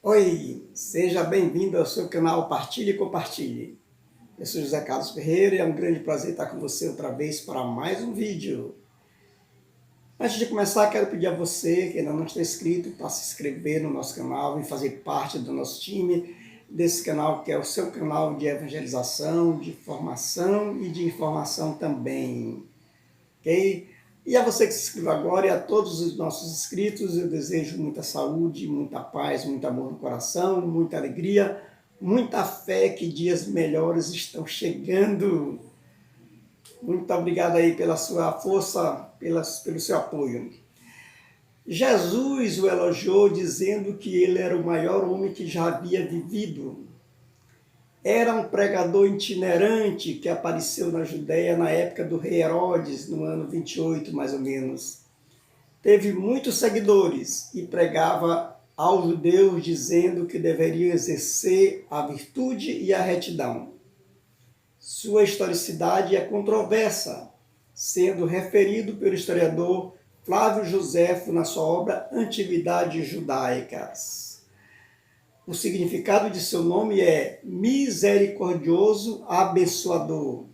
Oi, seja bem-vindo ao seu canal Partilhe e Compartilhe. Eu sou José Carlos Ferreira e é um grande prazer estar com você outra vez para mais um vídeo. Antes de começar, quero pedir a você que ainda não está inscrito para se inscrever no nosso canal e fazer parte do nosso time desse canal que é o seu canal de evangelização, de formação e de informação também. Ok? E a você que se inscreveu agora e a todos os nossos inscritos, eu desejo muita saúde, muita paz, muito amor no coração, muita alegria, muita fé que dias melhores estão chegando. Muito obrigado aí pela sua força, pelo seu apoio. Jesus o elogiou dizendo que ele era o maior homem que já havia vivido. Era um pregador itinerante que apareceu na Judéia na época do rei Herodes, no ano 28, mais ou menos. Teve muitos seguidores e pregava aos judeus dizendo que deveriam exercer a virtude e a retidão. Sua historicidade é controversa, sendo referido pelo historiador Flávio Joséfo na sua obra Antiguidades Judaicas. O significado de seu nome é misericordioso abençoador.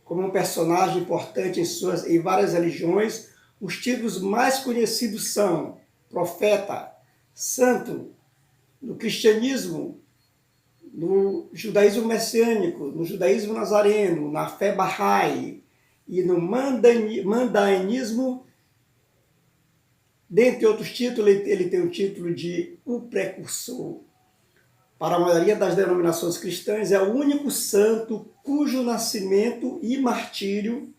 Como um personagem importante em várias religiões, os títulos mais conhecidos são profeta, santo, no cristianismo, no judaísmo messiânico, no judaísmo nazareno, na fé Bahá'í e no mandaínismo. Dentre outros títulos, ele tem o título de o precursor. Para a maioria das denominações cristãs, é o único santo cujo nascimento e martírio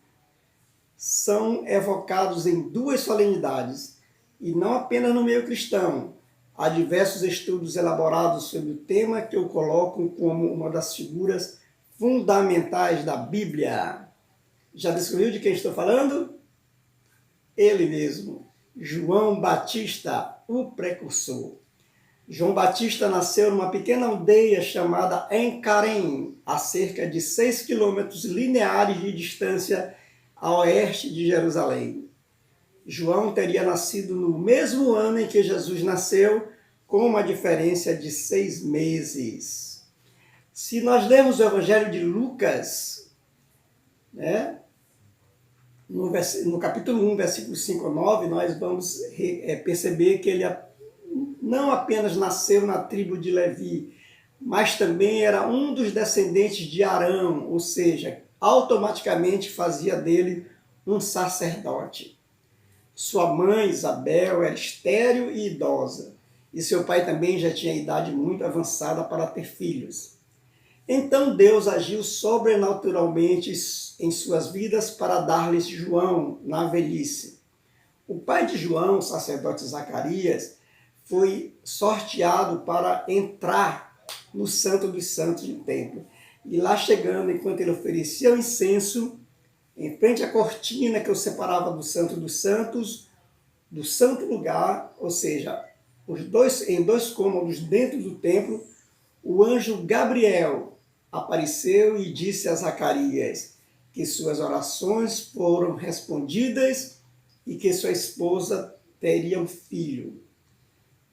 são evocados em duas solenidades, e não apenas no meio cristão. Há diversos estudos elaborados sobre o tema que o colocam como uma das figuras fundamentais da Bíblia. Já descobriu de quem estou falando? Ele mesmo, João Batista, o precursor. João Batista nasceu numa pequena aldeia chamada Encarém, a cerca de 6 quilômetros lineares de distância a oeste de Jerusalém. João teria nascido no mesmo ano em que Jesus nasceu, com uma diferença de 6 meses. Se nós lermos o Evangelho de Lucas, né, no capítulo 1, versículo 5 a 9, nós vamos perceber que ele não apenas nasceu na tribo de Levi, mas também era um dos descendentes de Arão, ou seja, automaticamente fazia dele um sacerdote. Sua mãe, Isabel, era estéril e idosa, e seu pai também já tinha idade muito avançada para ter filhos. Então Deus agiu sobrenaturalmente em suas vidas para dar-lhes João na velhice. O pai de João, o sacerdote Zacarias, foi sorteado para entrar no Santo dos Santos do templo. E lá chegando, enquanto ele oferecia o incenso, em frente à cortina que o separava do Santo dos Santos, do santo lugar, ou seja, em dois cômodos dentro do templo, o anjo Gabriel apareceu e disse a Zacarias que suas orações foram respondidas e que sua esposa teria um filho.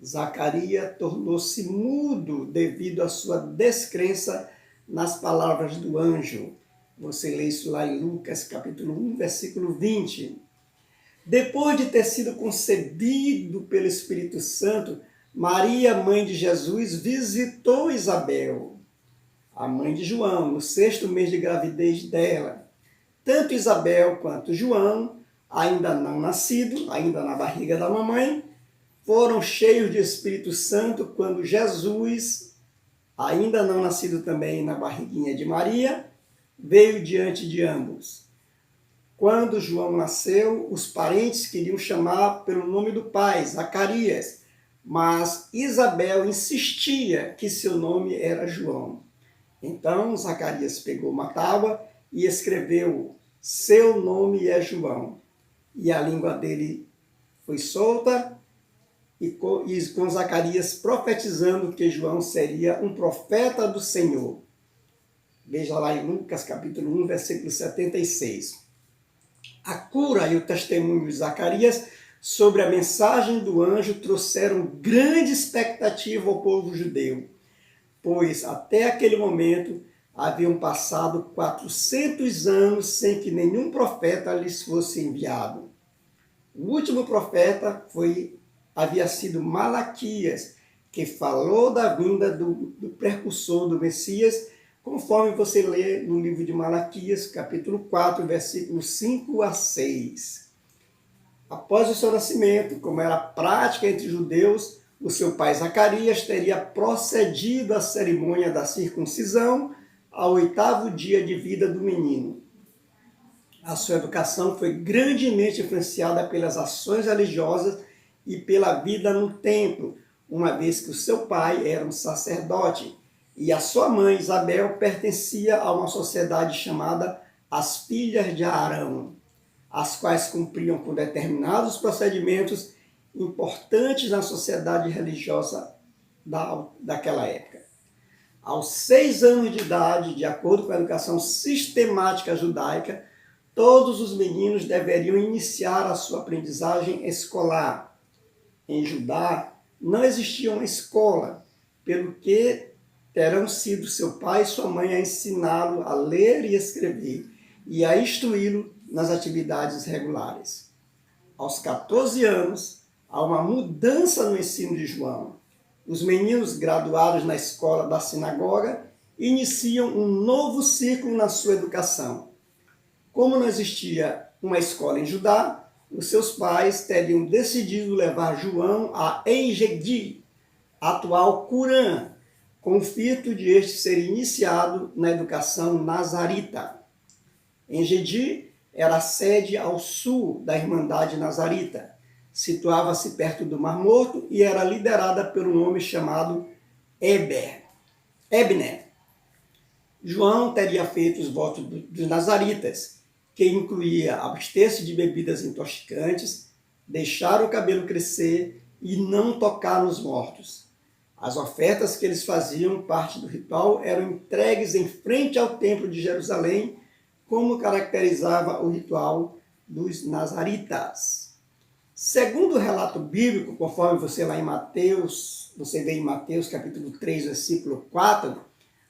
Zacarias tornou-se mudo devido à sua descrença nas palavras do anjo. Você lê isso lá em Lucas, capítulo 1, versículo 20. Depois de ter sido concebido pelo Espírito Santo, Maria, mãe de Jesus, visitou Isabel, a mãe de João, no 6º mês de gravidez dela. Tanto Isabel quanto João, ainda não nascido, ainda na barriga da mamãe, foram cheios de Espírito Santo quando Jesus, ainda não nascido também na barriguinha de Maria, veio diante de ambos. Quando João nasceu, os parentes queriam chamar pelo nome do pai, Zacarias, mas Isabel insistia que seu nome era João. Então Zacarias pegou uma tábua e escreveu: seu nome é João. E a língua dele foi solta, e com Zacarias profetizando que João seria um profeta do Senhor. Veja lá em Lucas capítulo 1, versículo 76. A cura e o testemunho de Zacarias sobre a mensagem do anjo trouxeram grande expectativa ao povo judeu, pois até aquele momento haviam passado 400 anos sem que nenhum profeta lhes fosse enviado. O último profeta havia sido Malaquias, que falou da vinda do precursor do Messias, conforme você lê no livro de Malaquias, capítulo 4, versículos 5 a 6. Após o seu nascimento, como era prática entre os judeus, o seu pai Zacarias teria procedido à cerimônia da circuncisão ao 8º dia de vida do menino. A sua educação foi grandemente influenciada pelas ações religiosas e pela vida no templo, uma vez que o seu pai era um sacerdote e a sua mãe, Isabel, pertencia a uma sociedade chamada as Filhas de Arão, as quais cumpriam com determinados procedimentos importantes na sociedade religiosa daquela época. Aos 6 anos de idade, de acordo com a educação sistemática judaica, todos os meninos deveriam iniciar a sua aprendizagem escolar. Em Judá, não existia uma escola, pelo que terão sido seu pai e sua mãe a ensiná-lo a ler e escrever e a instruí-lo nas atividades regulares. Aos 14 anos, há uma mudança no ensino de João. Os meninos graduados na escola da sinagoga iniciam um novo ciclo na sua educação. Como não existia uma escola em Judá, os seus pais teriam decidido levar João a Engedi, atual Curã, com o fito de este ser iniciado na educação nazarita. Engedi era a sede ao sul da Irmandade Nazarita. Situava-se perto do Mar Morto e era liderada por um homem chamado Ebner. João teria feito os votos dos nazaritas, que incluía abster-se de bebidas intoxicantes, deixar o cabelo crescer e não tocar nos mortos. As ofertas que eles faziam parte do ritual eram entregues em frente ao Templo de Jerusalém, como caracterizava o ritual dos nazaritas. Segundo o relato bíblico, conforme você vê em Mateus capítulo 3, versículo 4,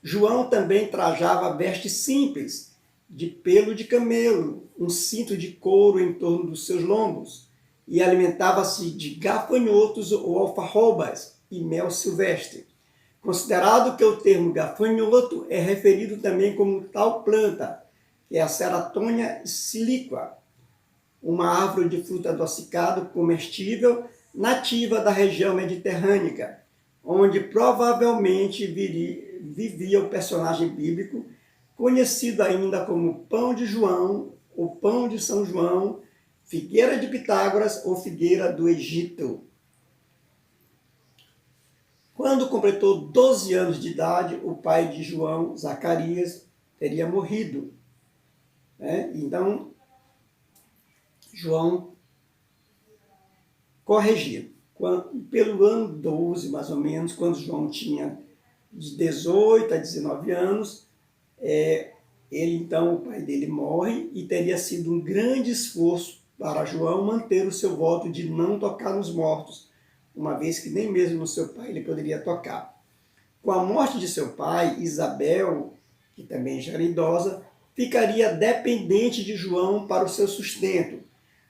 João também trajava vestes simples, de pelo de camelo, um cinto de couro em torno dos seus lombos, e alimentava-se de gafanhotos ou alfarrobas e mel silvestre. Considerado que o termo gafanhoto é referido também como tal planta, que é a Ceratônia siliqua, uma árvore de fruto adocicado comestível nativa da região mediterrânea, onde provavelmente vivia o personagem bíblico, conhecido ainda como pão de João, ou pão de São João, figueira de Pitágoras ou figueira do Egito. Quando completou 12 anos de idade, o pai de João, Zacarias, teria morrido. Então, João corrigiu. Pelo ano 12, mais ou menos, quando João tinha de 18 a 19 anos, o pai dele morre e teria sido um grande esforço para João manter o seu voto de não tocar nos mortos, uma vez que nem mesmo no seu pai ele poderia tocar. Com a morte de seu pai, Isabel, que também já era idosa, ficaria dependente de João para o seu sustento,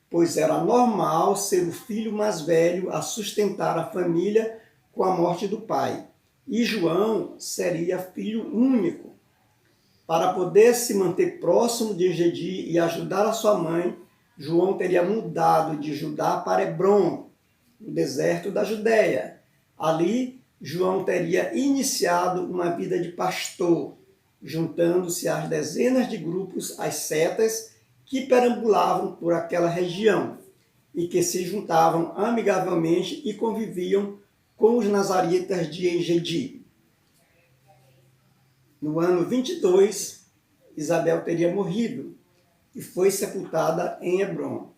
pois era normal ser o filho mais velho a sustentar a família com a morte do pai, e João seria filho único. Para poder se manter próximo de Engedi e ajudar a sua mãe, João teria mudado de Judá para Hebrom, no deserto da Judéia. Ali, João teria iniciado uma vida de pastor, juntando-se às dezenas de grupos, as setas, que perambulavam por aquela região e que se juntavam amigavelmente e conviviam com os nazaritas de Engedi. No ano 22, Isabel teria morrido e foi sepultada em Hebrom.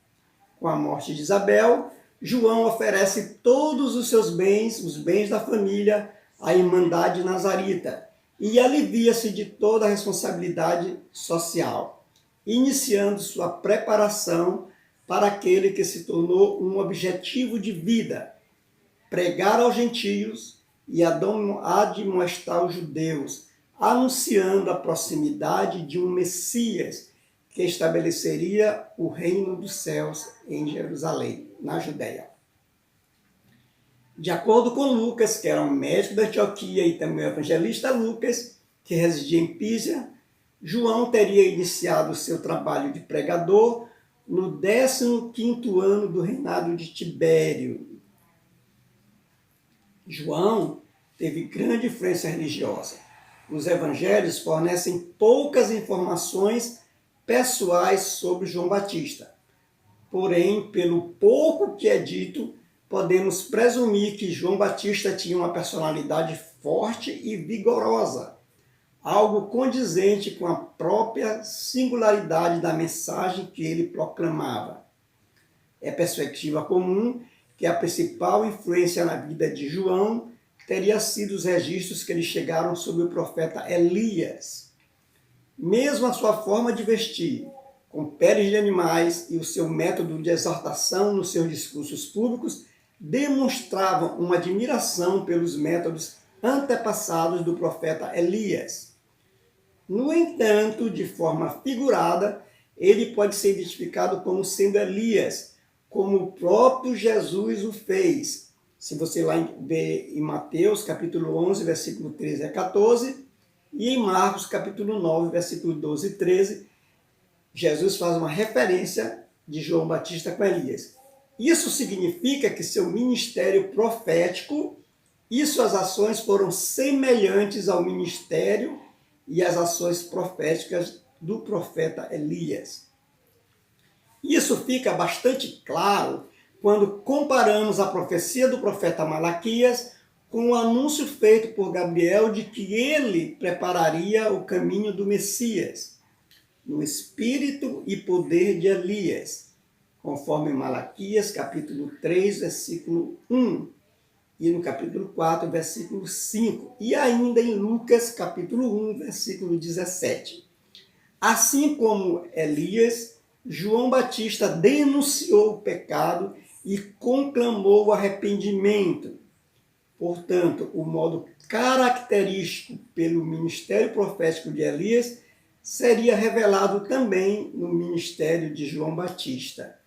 Com a morte de Isabel, João oferece todos os seus bens, os bens da família, à Irmandade Nazarita e alivia-se de toda a responsabilidade social, iniciando sua preparação para aquele que se tornou um objetivo de vida, pregar aos gentios e admoestar os judeus, anunciando a proximidade de um Messias que estabeleceria o reino dos céus em Jerusalém, na Judéia. De acordo com Lucas, que era um médico da Antioquia e também o evangelista Lucas, que residia em Pisa, João teria iniciado seu trabalho de pregador no 15º ano do reinado de Tibério. João teve grande influência religiosa. Os evangelhos fornecem poucas informações pessoais sobre João Batista. Porém, pelo pouco que é dito, podemos presumir que João Batista tinha uma personalidade forte e vigorosa, algo condizente com a própria singularidade da mensagem que ele proclamava. É perspectiva comum que a principal influência na vida de João teria sido os registros que lhe chegaram sobre o profeta Elias. Mesmo a sua forma de vestir, com peles de animais, e o seu método de exortação nos seus discursos públicos demonstravam uma admiração pelos métodos antepassados do profeta Elias. No entanto, de forma figurada, ele pode ser identificado como sendo Elias, como o próprio Jesus o fez. Se você lá vê em Mateus, capítulo 11, versículo 13 a 14, e em Marcos, capítulo 9, versículo 12 e 13, Jesus faz uma referência de João Batista com Elias. Isso significa que seu ministério profético e suas ações foram semelhantes ao ministério e às ações proféticas do profeta Elias. Isso fica bastante claro quando comparamos a profecia do profeta Malaquias com o anúncio feito por Gabriel de que ele prepararia o caminho do Messias, no espírito e poder de Elias, conforme Malaquias, capítulo 3, versículo 1, e no capítulo 4, versículo 5, e ainda em Lucas, capítulo 1, versículo 17. Assim como Elias, João Batista denunciou o pecado e conclamou o arrependimento. Portanto, o modo característico pelo ministério profético de Elias seria revelado também no ministério de João Batista.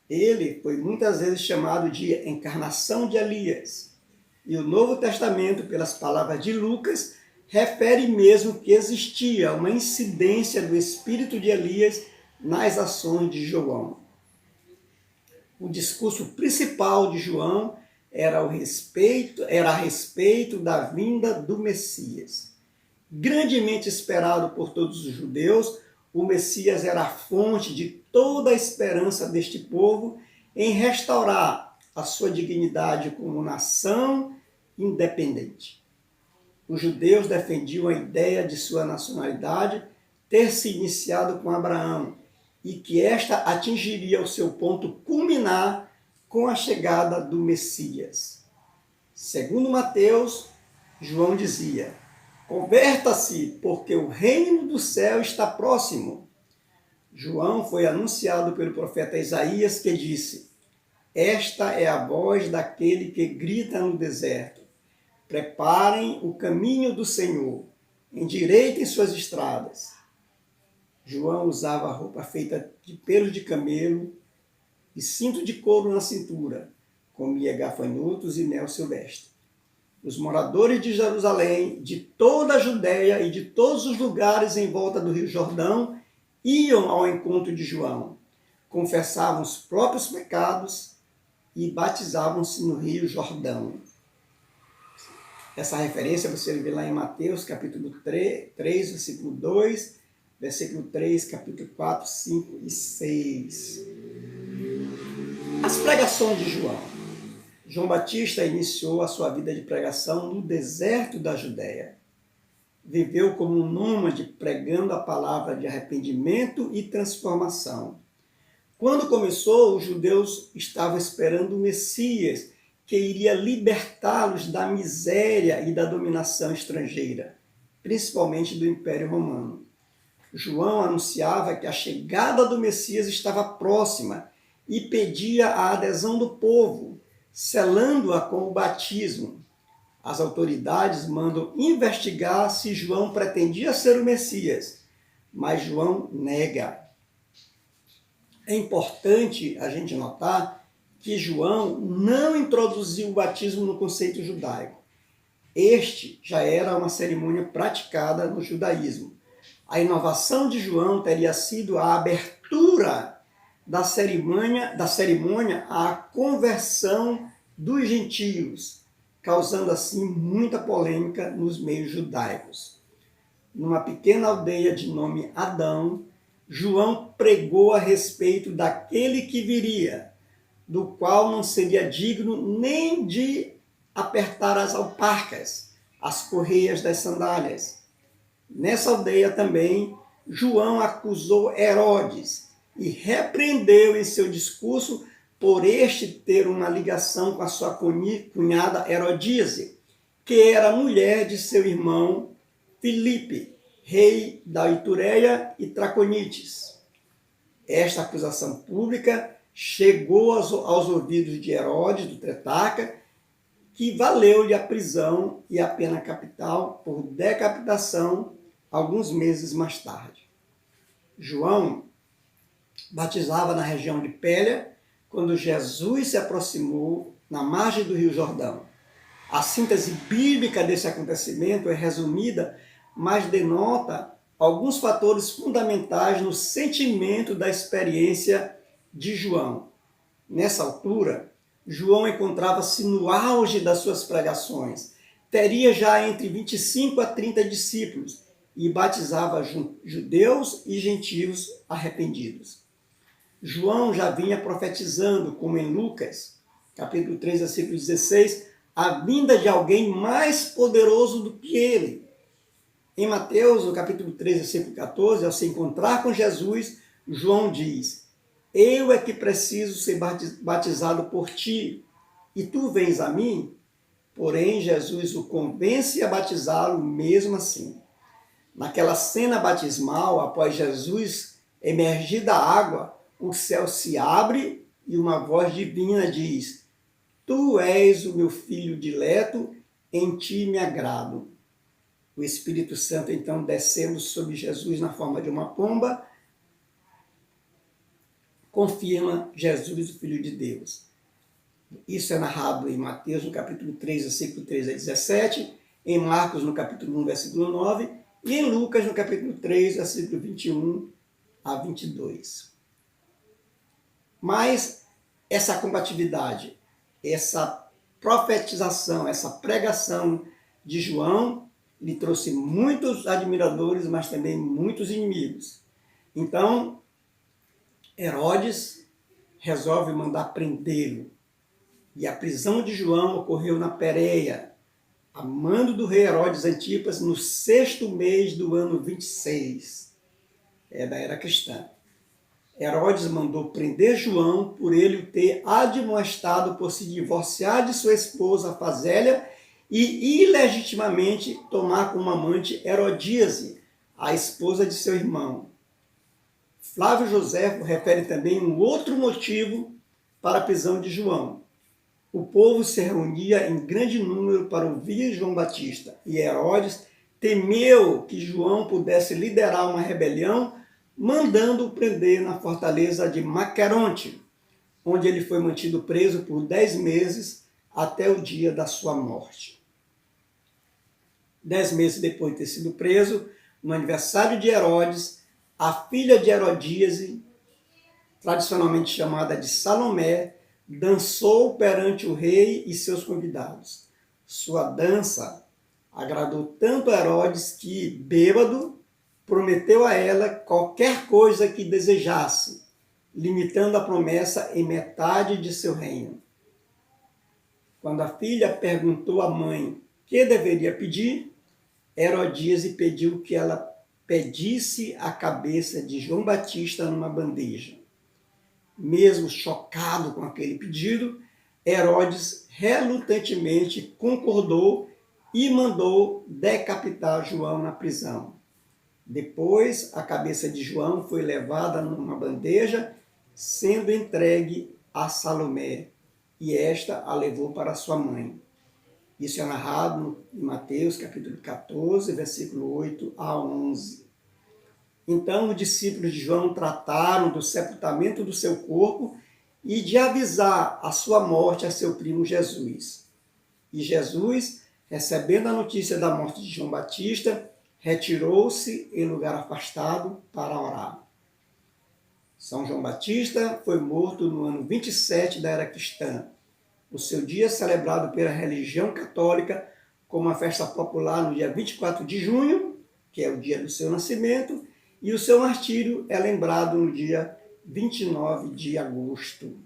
Ele foi muitas vezes chamado de encarnação de Elias. E o Novo Testamento, pelas palavras de Lucas, refere mesmo que existia uma incidência do espírito de Elias nas ações de João. O discurso principal de João era a respeito da vinda do Messias. Grandemente esperado por todos os judeus, o Messias era a fonte de toda a esperança deste povo em restaurar a sua dignidade como nação independente. Os judeus defendiam a ideia de sua nacionalidade ter se iniciado com Abraão e que esta atingiria o seu ponto culminar com a chegada do Messias. Segundo Mateus, João dizia: converta-se, porque o reino do céu está próximo. João foi anunciado pelo profeta Isaías, que disse: esta é a voz daquele que grita no deserto: preparem o caminho do Senhor, endireitem suas estradas. João usava roupa feita de pelos de camelo e cinto de couro na cintura, comia gafanhotos e mel silvestre. Os moradores de Jerusalém, de toda a Judéia e de todos os lugares em volta do Rio Jordão iam ao encontro de João, confessavam os próprios pecados e batizavam-se no Rio Jordão. Essa referência você vê lá em Mateus, capítulo 3, versículo 2, versículo 3, capítulo 4, 5 e 6. As pregações de João. João Batista iniciou a sua vida de pregação no deserto da Judéia. Viveu como um nômade pregando a palavra de arrependimento e transformação. Quando começou, os judeus estavam esperando o Messias, que iria libertá-los da miséria e da dominação estrangeira, principalmente do Império Romano. João anunciava que a chegada do Messias estava próxima e pedia a adesão do povo, selando-a com o batismo. As autoridades mandam investigar se João pretendia ser o Messias, mas João nega. É importante a gente notar que João não introduziu o batismo no conceito judaico. Este já era uma cerimônia praticada no judaísmo. A inovação de João teria sido a abertura da cerimônia à conversão dos gentios, causando assim muita polêmica nos meios judaicos. Numa pequena aldeia de nome Adão, João pregou a respeito daquele que viria, do qual não seria digno nem de apertar as alparcas, as correias das sandálias. Nessa aldeia também, João acusou Herodes e repreendeu em seu discurso por este ter uma ligação com a sua cunhada Herodíase, que era mulher de seu irmão Filipe, rei da Itureia e Traconites. Esta acusação pública chegou aos ouvidos de Herodes, do tetrarca, que valeu-lhe a prisão e a pena capital por decapitação alguns meses mais tarde. João batizava na região de Pélia quando Jesus se aproximou na margem do Rio Jordão. A síntese bíblica desse acontecimento é resumida, mas denota alguns fatores fundamentais no sentimento da experiência de João. Nessa altura, João encontrava-se no auge das suas pregações. Teria já entre 25 a 30 discípulos e batizava judeus e gentios arrependidos. João já vinha profetizando, como em Lucas, capítulo 3, versículo 16, a vinda de alguém mais poderoso do que ele. Em Mateus, no capítulo 3, versículo 14, ao se encontrar com Jesus, João diz: eu é que preciso ser batizado por ti, e tu vens a mim? Porém, Jesus o convence a batizá-lo mesmo assim. Naquela cena batismal, após Jesus emergir da água, o céu se abre e uma voz divina diz: tu és o meu filho dileto, em ti me agrado. O Espírito Santo, então, descendo sobre Jesus na forma de uma pomba, confirma Jesus, o Filho de Deus. Isso é narrado em Mateus, no capítulo 3, versículo 3 a 17, em Marcos, no capítulo 1, versículo 9, e em Lucas, no capítulo 3, versículo 21 a 22. Mas essa combatividade, essa profetização, essa pregação de João lhe trouxe muitos admiradores, mas também muitos inimigos. Então, Herodes resolve mandar prendê-lo. E a prisão de João ocorreu na Pérea, a mando do rei Herodes Antipas, no 6º mês do ano 26, da era cristã. Herodes mandou prender João por ele o ter admoestado por se divorciar de sua esposa Fazélia e ilegitimamente tomar como amante Herodíase, a esposa de seu irmão. Flávio Joséfo refere também um outro motivo para a prisão de João. O povo se reunia em grande número para ouvir João Batista, e Herodes temeu que João pudesse liderar uma rebelião, mandando-o prender na fortaleza de Maqueronte, onde ele foi mantido preso por 10 meses até o dia da sua morte. 10 meses depois de ter sido preso, no aniversário de Herodes, a filha de Herodíase, tradicionalmente chamada de Salomé, dançou perante o rei e seus convidados. Sua dança agradou tanto a Herodes que, bêbado, prometeu a ela qualquer coisa que desejasse, limitando a promessa em metade de seu reino. Quando a filha perguntou à mãe o que deveria pedir, Herodíase pediu que ela pedisse a cabeça de João Batista numa bandeja. Mesmo chocado com aquele pedido, Herodes relutantemente concordou e mandou decapitar João na prisão. Depois, a cabeça de João foi levada numa bandeja, sendo entregue a Salomé, e esta a levou para sua mãe. Isso é narrado em Mateus, capítulo 14, versículo 8 a 11. Então, os discípulos de João trataram do sepultamento do seu corpo e de avisar a sua morte a seu primo Jesus. E Jesus, recebendo a notícia da morte de João Batista, retirou-se em lugar afastado para orar. São João Batista foi morto no ano 27 da era cristã. O seu dia é celebrado pela religião católica como uma festa popular no dia 24 de junho, que é o dia do seu nascimento, e o seu martírio é lembrado no dia 29 de agosto.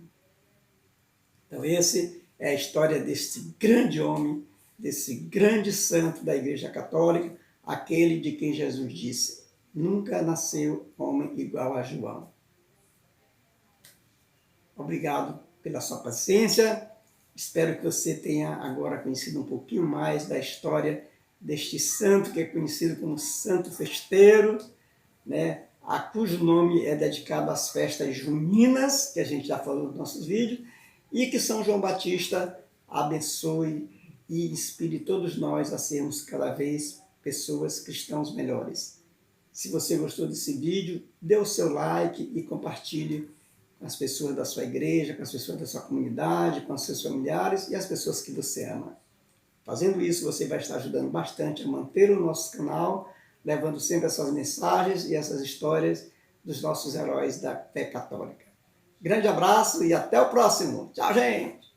Então, essa é a história desse grande homem, desse grande santo da Igreja Católica, aquele de quem Jesus disse: nunca nasceu homem igual a João. Obrigado pela sua paciência. Espero que você tenha agora conhecido um pouquinho mais da história deste santo, que é conhecido como Santo Festeiro, né? A cujo nome é dedicado às festas juninas, que a gente já falou nos nossos vídeos, e que São João Batista abençoe e inspire todos nós a sermos cada vez pessoas cristãos melhores. Se você gostou desse vídeo, dê o seu like e compartilhe com as pessoas da sua igreja, com as pessoas da sua comunidade, com os seus familiares e as pessoas que você ama. Fazendo isso, você vai estar ajudando bastante a manter o nosso canal, levando sempre essas mensagens e essas histórias dos nossos heróis da fé católica. Grande abraço e até o próximo. Tchau, gente!